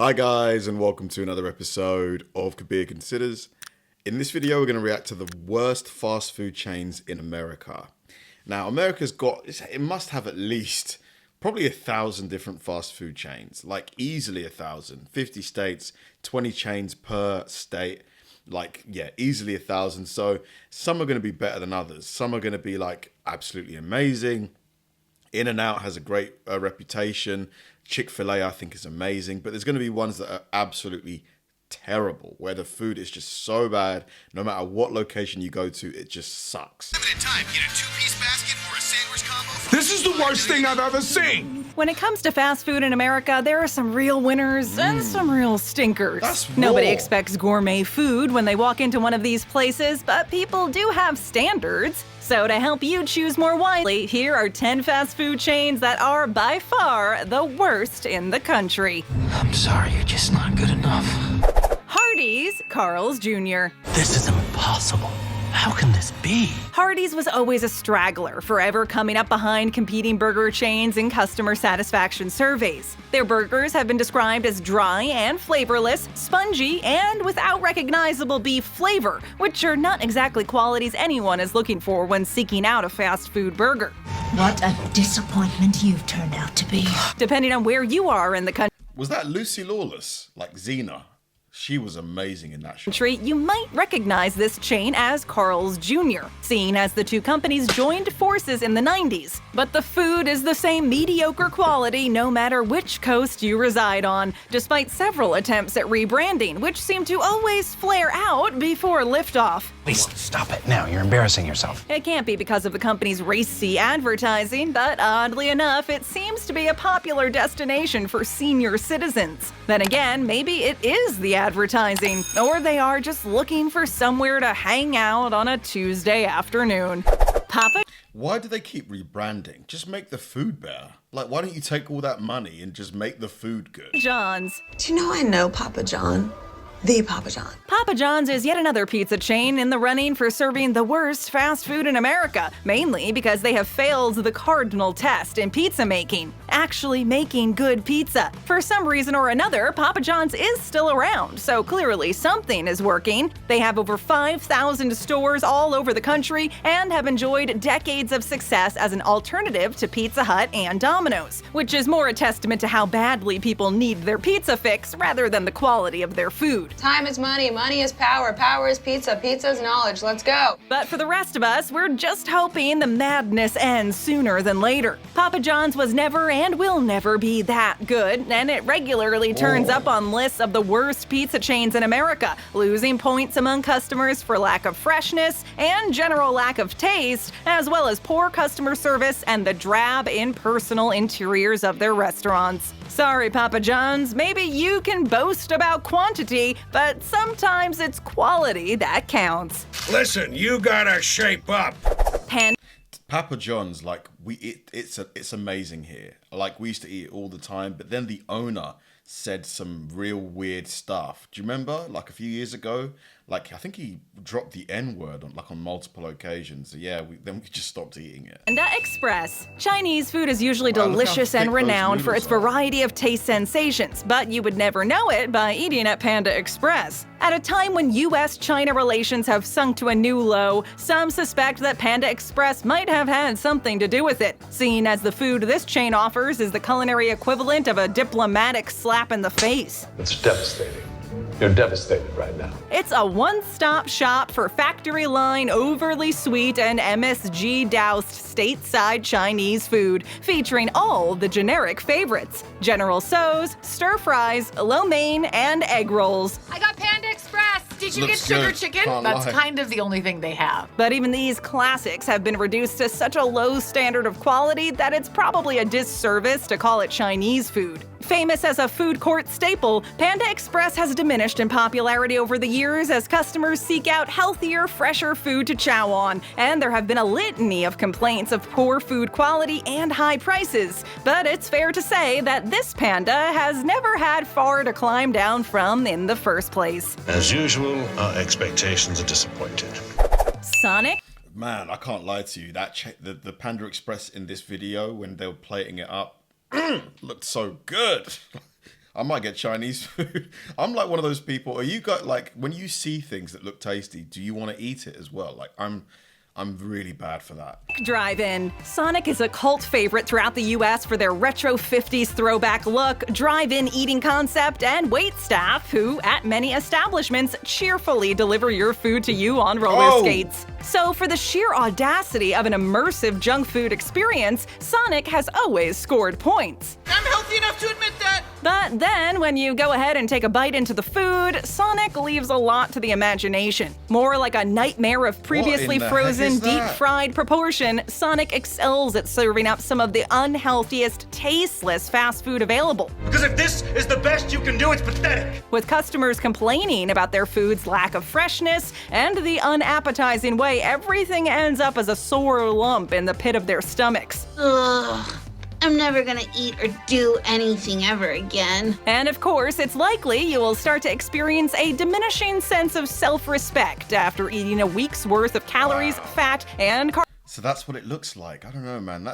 Hi guys, and welcome to another episode of Kabir Considers. In this video, we're going to react to the worst fast food chains in America. Now, America's it must have at least probably 1,000 different fast food chains, like easily 1,000, 50 states, 20 chains per state, easily 1,000. So some are going to be better than others. Some are going to be like absolutely amazing. In-N-Out has a great reputation. Chick-fil-A, I think, is amazing. But there's going to be ones that are absolutely terrible, where the food is just so bad. No matter what location you go to, it just sucks. Limited time. Get a two-piece basket or a sandwich combo. This is the worst thing I've ever seen. When it comes to fast food in America, there are some real winners and some real stinkers. That's Nobody raw. expects gourmet food when they walk into one of these places, but people do have standards. So to help you choose more wisely, here are 10 fast food chains that are by far the worst in the country. I'm sorry, you're just not good enough. Hardee's, Carl's Jr. This is impossible. How can this be? Hardee's was always a straggler, forever coming up behind competing burger chains in customer satisfaction surveys. Their burgers have been described as dry and flavorless, spongy, and without recognizable beef flavor, which are not exactly qualities anyone is looking for when seeking out a fast food burger. What a disappointment you've turned out to be. Depending on where you are in the country, Was that Lucy Lawless? Like Xena? She was amazing in that show. you might recognize this chain as Carl's Jr., seeing as the two companies joined forces in the 90s. But the food is the same mediocre quality no matter which coast you reside on, despite several attempts at rebranding, which seem to always flare out before liftoff. Please stop it now. You're embarrassing yourself. It can't be because of the company's racy advertising, but oddly enough, it seems to be a popular destination for senior citizens. Then again, maybe it is the advertising, or they are just looking for somewhere to hang out on a Tuesday afternoon. Papa Why do they keep rebranding? Just make the food better. Like, why don't you take all that money and just make the food good? John's. Do you know I know Papa John? The Papa John. Papa John's is yet another pizza chain in the running for serving the worst fast food in America, mainly because they have failed the cardinal test in pizza making, actually making good pizza. For some reason or another, Papa John's is still around, so clearly something is working. They have over 5,000 stores all over the country and have enjoyed decades of success as an alternative to Pizza Hut and Domino's, which is more a testament to how badly people need their pizza fix rather than the quality of their food. Time is money, money is power, power is pizza, pizza is knowledge. Let's go. But for the rest of us, we're just hoping the madness ends sooner than later. Papa John's was never and will never be that good, and it regularly turns up on lists of the worst pizza chains in America, losing points among customers for lack of freshness and general lack of taste, as well as poor customer service and the drab, impersonal interiors of their restaurants. Sorry, Papa John's, maybe you can boast about quantity, but sometimes it's quality that counts. Listen, you gotta shape up. Papa John's, it's amazing here. Like, we used to eat it all the time, but then the owner said some real weird stuff. Do you remember? Like a few years ago, I think he dropped the N-word on multiple occasions. So yeah, then we just stopped eating it. Panda Express. Chinese food is usually Wow, look how delicious thick and those renowned for its noodles are. variety of taste sensations, but you would never know it by eating at Panda Express. At a time when U.S.-China relations have sunk to a new low, some suspect that Panda Express might have had something to do with it, seeing as the food this chain offers is the culinary equivalent of a diplomatic slap in the face. It's devastating. You're devastated right now. It's a one-stop shop for factory-line, overly sweet, and MSG-doused stateside Chinese food, featuring all the generic favorites: General Tso's, stir-fries, lo mein, and egg rolls. I got Panda Express. Did you Looks get sugar good. chicken? Can't That's lie. kind of the only thing they have. But even these classics have been reduced to such a low standard of quality that it's probably a disservice to call it Chinese food. Famous as a food court staple, Panda Express has diminished in popularity over the years as customers seek out healthier, fresher food to chow on, and there have been a litany of complaints of poor food quality and high prices. But it's fair to say that this Panda has never had far to climb down from in the first place. As usual, our expectations are disappointed. Sonic? Man, I can't lie to you. The Panda Express in this video, when they were plating it up, looked so good. I might get Chinese food. I'm like one of those people. Are you got like when you see things that look tasty, do you want to eat it as well? Like I'm really bad for that. Drive-in. Sonic is a cult favorite throughout the U.S. for their retro 50s throwback look, drive-in eating concept, and wait staff who, at many establishments, cheerfully deliver your food to you on roller skates. So for the sheer audacity of an immersive junk food experience, Sonic has always scored points. I'm healthy enough to admit that. But then, when you go ahead and take a bite into the food, Sonic leaves a lot to the imagination. More like a nightmare of previously frozen, deep-fried proportion, Sonic excels at serving up some of the unhealthiest, tasteless fast food available. Because if this is the best you can do, it's pathetic. With customers complaining about their food's lack of freshness and the unappetizing way everything ends up as a sore lump in the pit of their stomachs. Ugh. I'm never gonna eat or do anything ever again. And of course, it's likely you will start to experience a diminishing sense of self-respect after eating a week's worth of calories, fat, and carbs. So that's what it looks like. I don't know, man.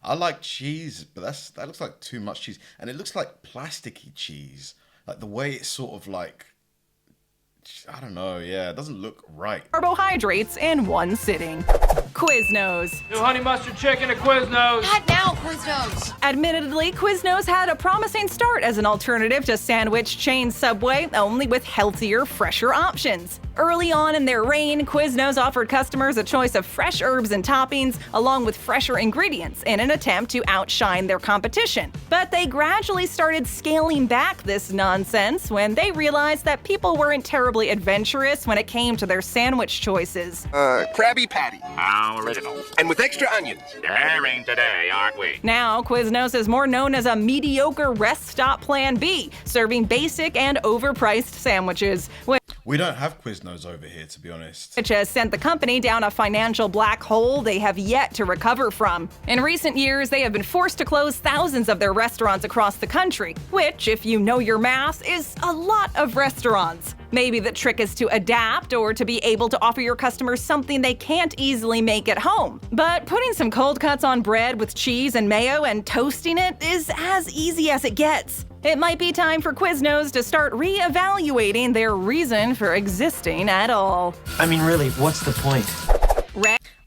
I like cheese, but that looks like too much cheese. And it looks like plasticky cheese. Like the way it's sort of like, I don't know, yeah, it doesn't look right. Carbohydrates in one sitting. Quiznos. New honey mustard chicken at Quiznos. Not now, Quiznos. Admittedly, Quiznos had a promising start as an alternative to sandwich chain Subway, only with healthier, fresher options. Early on in their reign, Quiznos offered customers a choice of fresh herbs and toppings, along with fresher ingredients, in an attempt to outshine their competition. But they gradually started scaling back this nonsense when they realized that people weren't terribly adventurous when it came to their sandwich choices. Krabby Patty. How original. And with extra onions. Daring today, aren't we? Now, Quiznos is more known as a mediocre rest stop plan B, serving basic and overpriced sandwiches. We don't have Quiznos over here, to be honest. Which has sent the company down a financial black hole they have yet to recover from. In recent years, they have been forced to close thousands of their restaurants across the country, which, if you know your math, is a lot of restaurants. Maybe the trick is to adapt or to be able to offer your customers something they can't easily make at home. But putting some cold cuts on bread with cheese and mayo and toasting it is as easy as it gets. It might be time for Quiznos to start re-evaluating their reason for existing at all. I mean, really, what's the point?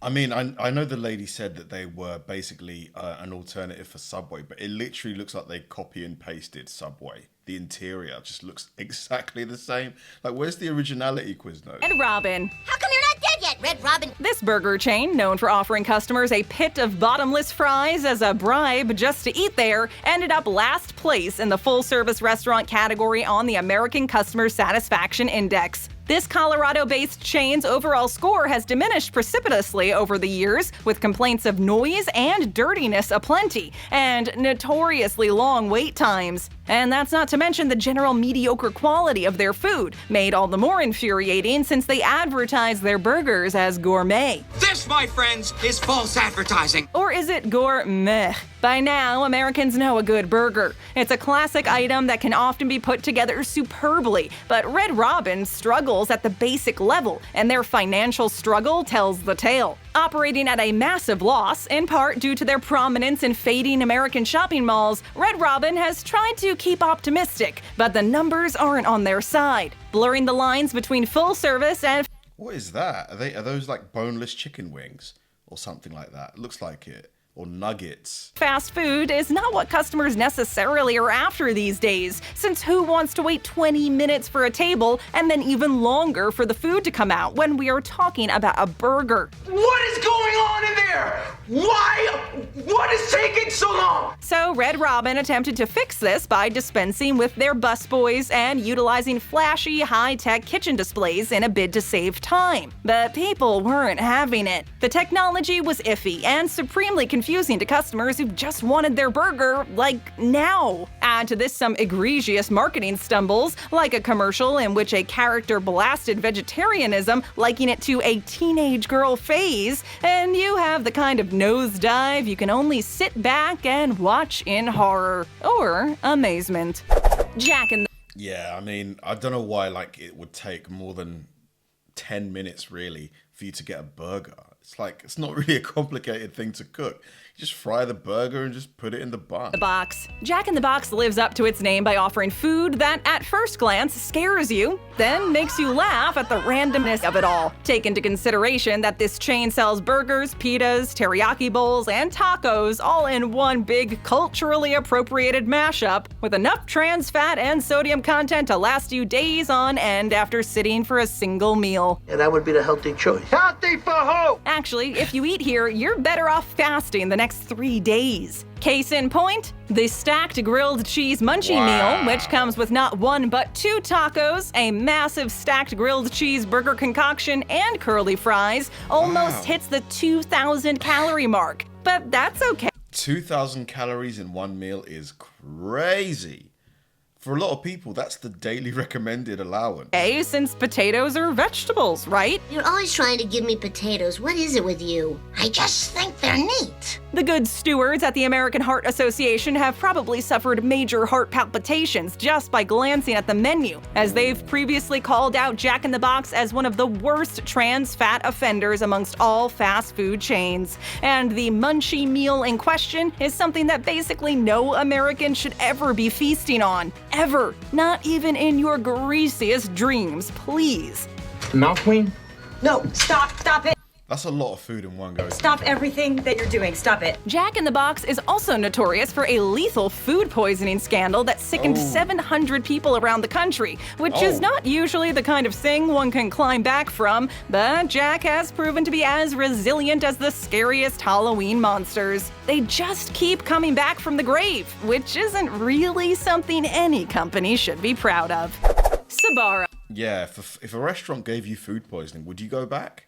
I mean, I know the lady said that they were basically an alternative for Subway, but it literally looks like they copy and pasted Subway. The interior just looks exactly the same. Like, where's the originality, Quiznos? Red Robin. How come you're not dead yet, Red Robin? This burger chain, known for offering customers a pit of bottomless fries as a bribe just to eat there, ended up last place in the full-service restaurant category on the American Customer Satisfaction Index. This Colorado-based chain's overall score has diminished precipitously over the years, with complaints of noise and dirtiness aplenty, and notoriously long wait times. And that's not to mention the general mediocre quality of their food, made all the more infuriating since they advertise their burgers as gourmet. This, my friends, is false advertising. Or is it gourmet? By now, Americans know a good burger. It's a classic item that can often be put together superbly, but Red Robin struggles at the basic level, and their financial struggle tells the tale. Operating at a massive loss, in part due to their prominence in fading American shopping malls, Red Robin has tried to keep optimistic, but the numbers aren't on their side, blurring the lines between full service and... What is that? Are those like boneless chicken wings or something like that? It looks like it. Or nuggets. Fast food is not what customers necessarily are after these days, since who wants to wait 20 minutes for a table and then even longer for the food to come out when we are talking about a burger? What is going on in there? Why? What is taking so long? So Red Robin attempted to fix this by dispensing with their busboys and utilizing flashy, high-tech kitchen displays in a bid to save time. But people weren't having it. The technology was iffy and supremely confusing to customers who just wanted their burger, like, now. Add to this some egregious marketing stumbles, like a commercial in which a character blasted vegetarianism, liking it to a teenage girl phase, and you have the kind of nosedive you can only sit back and watch in horror or amazement. Jack in the... Yeah, I mean, I don't know why, like, it would take more than 10 minutes, really, for you to get a burger. It's like, it's not really a complicated thing to cook. Just fry the burger and just put it in the bun. The Box. Jack in the Box lives up to its name by offering food that at first glance scares you, then makes you laugh at the randomness of it all. Take into consideration that this chain sells burgers, pitas, teriyaki bowls, and tacos all in one big culturally appropriated mashup with enough trans fat and sodium content to last you days on end after sitting for a single meal. Yeah, that would be the healthy choice. Healthy for who? Actually, if you eat here, you're better off fasting the next 3 days. Case in point, the stacked grilled cheese munchie meal, which comes with not one but 2 tacos, a massive stacked grilled cheese burger concoction, and curly fries, almost hits the 2,000 calorie mark. But that's okay. 2,000 calories in one meal is crazy. For a lot of people, that's the daily recommended allowance. Since potatoes are vegetables, right? You're always trying to give me potatoes. What is it with you? I just think they're neat. The good stewards at the American Heart Association have probably suffered major heart palpitations just by glancing at the menu, as they've previously called out Jack in the Box as one of the worst trans fat offenders amongst all fast food chains. And the munchie meal in question is something that basically no American should ever be feasting on. Ever. Not even in your greasiest dreams, please. Mouth queen? No, stop it. That's a lot of food in one go. Stop everything that you're doing. Stop it. Jack in the Box is also notorious for a lethal food poisoning scandal that sickened 700 people around the country, which is not usually the kind of thing one can climb back from, but Jack has proven to be as resilient as the scariest Halloween monsters. They just keep coming back from the grave, which isn't really something any company should be proud of. Sabaro. Yeah, if a restaurant gave you food poisoning, would you go back?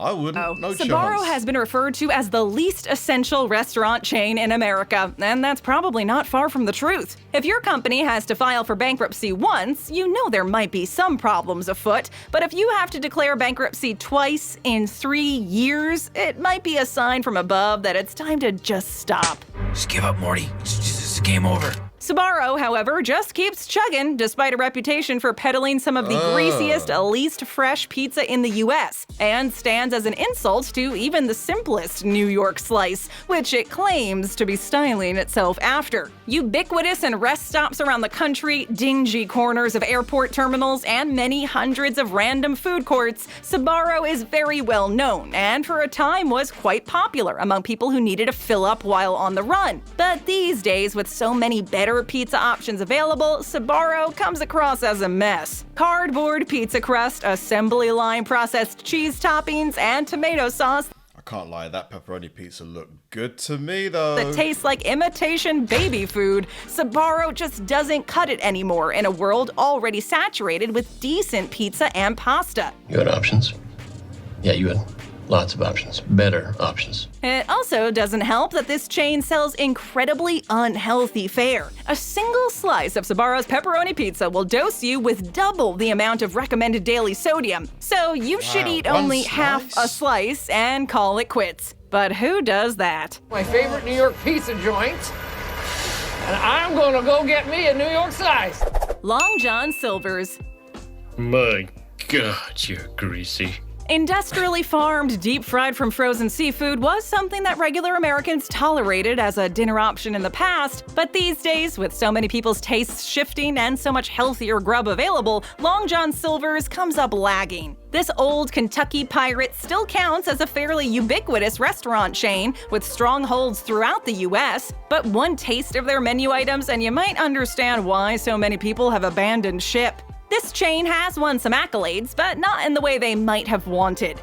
I wouldn't. No chance. Sabaro has been referred to as the least essential restaurant chain in America, and that's probably not far from the truth. If your company has to file for bankruptcy once, you know there might be some problems afoot, but if you have to declare bankruptcy twice in 3 years, it might be a sign from above that it's time to just stop. Just give up, Morty. It's game over. Sabaro, however, just keeps chugging despite a reputation for peddling some of the greasiest, least fresh pizza in the US, and stands as an insult to even the simplest New York slice, which it claims to be styling itself after. Ubiquitous in rest stops around the country, dingy corners of airport terminals, and many hundreds of random food courts, Sabaro is very well known, and for a time was quite popular among people who needed a fill-up while on the run. But these days, with so many better pizza options available, Sabaro comes across as a mess. Cardboard pizza crust, assembly line processed cheese toppings, and tomato sauce I can't lie, that pepperoni pizza looked good to me though. that tastes like imitation baby food. Sabaro just doesn't cut it anymore in a world already saturated with decent pizza and pasta. You had options. Yeah, you had lots of options. Better options. It also doesn't help that this chain sells incredibly unhealthy fare. A single slice of Sabaro's pepperoni pizza will dose you with double the amount of recommended daily sodium, so you should eat only half a slice and call it quits. But who does that? My favorite New York pizza joint, and I'm gonna go get me a New York slice. Long John Silver's. My God, you're greasy. Industrially farmed, deep-fried from frozen seafood was something that regular Americans tolerated as a dinner option in the past, but these days, with so many people's tastes shifting and so much healthier grub available, Long John Silver's comes up lagging. This old Kentucky pirate still counts as a fairly ubiquitous restaurant chain with strongholds throughout the US, but one taste of their menu items and you might understand why so many people have abandoned ship. This chain has won some accolades, but not in the way they might have wanted.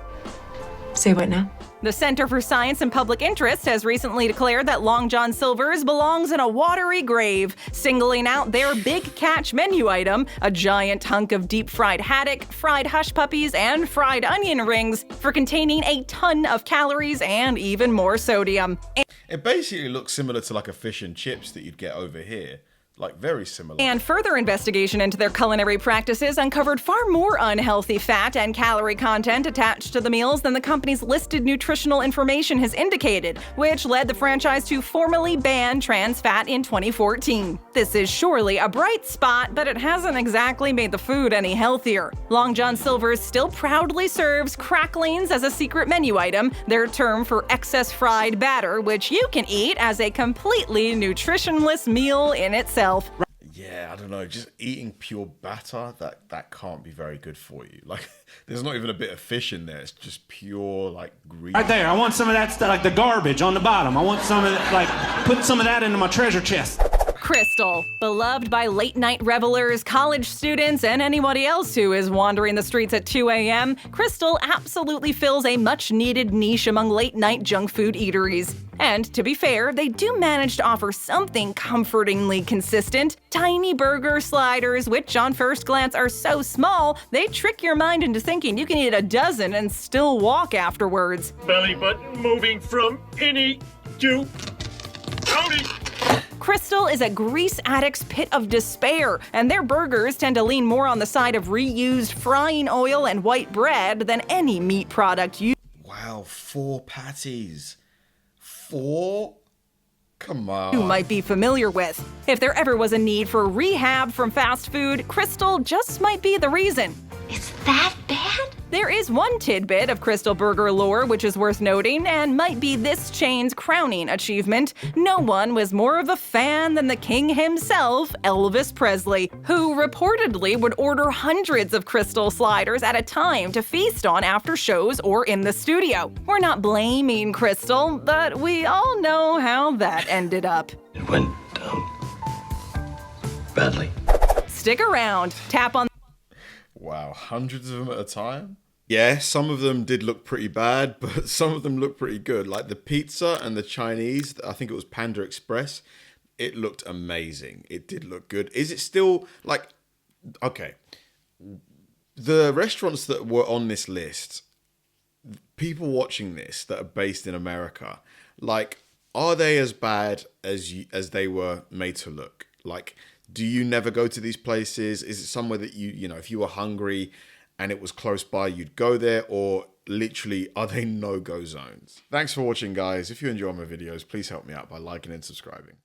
Say what now? The Center for Science and Public Interest has recently declared that Long John Silver's belongs in a watery grave, singling out their big catch menu item, a giant hunk of deep-fried haddock, fried hush puppies, and fried onion rings, for containing a ton of calories and even more sodium. It basically looks similar to like a fish and chips that you'd get over here. Like, very similar. And further investigation into their culinary practices uncovered far more unhealthy fat and calorie content attached to the meals than the company's listed nutritional information has indicated, which led the franchise to formally ban trans fat in 2014. This is surely a bright spot, but it hasn't exactly made the food any healthier. Long John Silver's still proudly serves cracklings as a secret menu item, their term for excess fried batter, which you can eat as a completely nutritionless meal in itself. Yeah, I don't know, just eating pure batter, that can't be very good for you. Like, there's not even a bit of fish in there, it's just pure, like, grease. Right there, I want some of that stuff, like the garbage on the bottom. I want some of that, like, put some of that into my treasure chest. Crystal, beloved by late-night revelers, college students, and anybody else who is wandering the streets at 2 a.m., Crystal absolutely fills a much-needed niche among late-night junk food eateries. And to be fair, they do manage to offer something comfortingly consistent. Tiny burger sliders, which on first glance are so small, they trick your mind into thinking you can eat a dozen and still walk afterwards. Belly button moving from innie to outie. Crystal is a grease addict's pit of despair, and their burgers tend to lean more on the side of reused frying oil and white bread than any meat product you— Wow, 4 patties. 4? Come on. You might be familiar with. If there ever was a need for rehab from fast food, Crystal just might be the reason. It's that bad? There is one tidbit of Crystal Burger lore which is worth noting, and might be this chain's crowning achievement. No one was more of a fan than the king himself, Elvis Presley, who reportedly would order hundreds of Crystal sliders at a time to feast on after shows or in the studio. We're not blaming Crystal, but we all know how that ended up. It went badly. Stick around, tap on— Wow, hundreds of them at a time? Yeah, some of them did look pretty bad, but some of them looked pretty good. Like the pizza and the Chinese, I think it was Panda Express, it looked amazing. It did look good. Is it still, like, okay, the restaurants that were on this list, people watching this that are based in America, like, are they as bad as they were made to look? Like, do you never go to these places? Is it somewhere that you know, if you were hungry and it was close by, you'd go there? Or literally, are they no-go zones? Thanks for watching, guys. If you enjoy my videos, please help me out by liking and subscribing.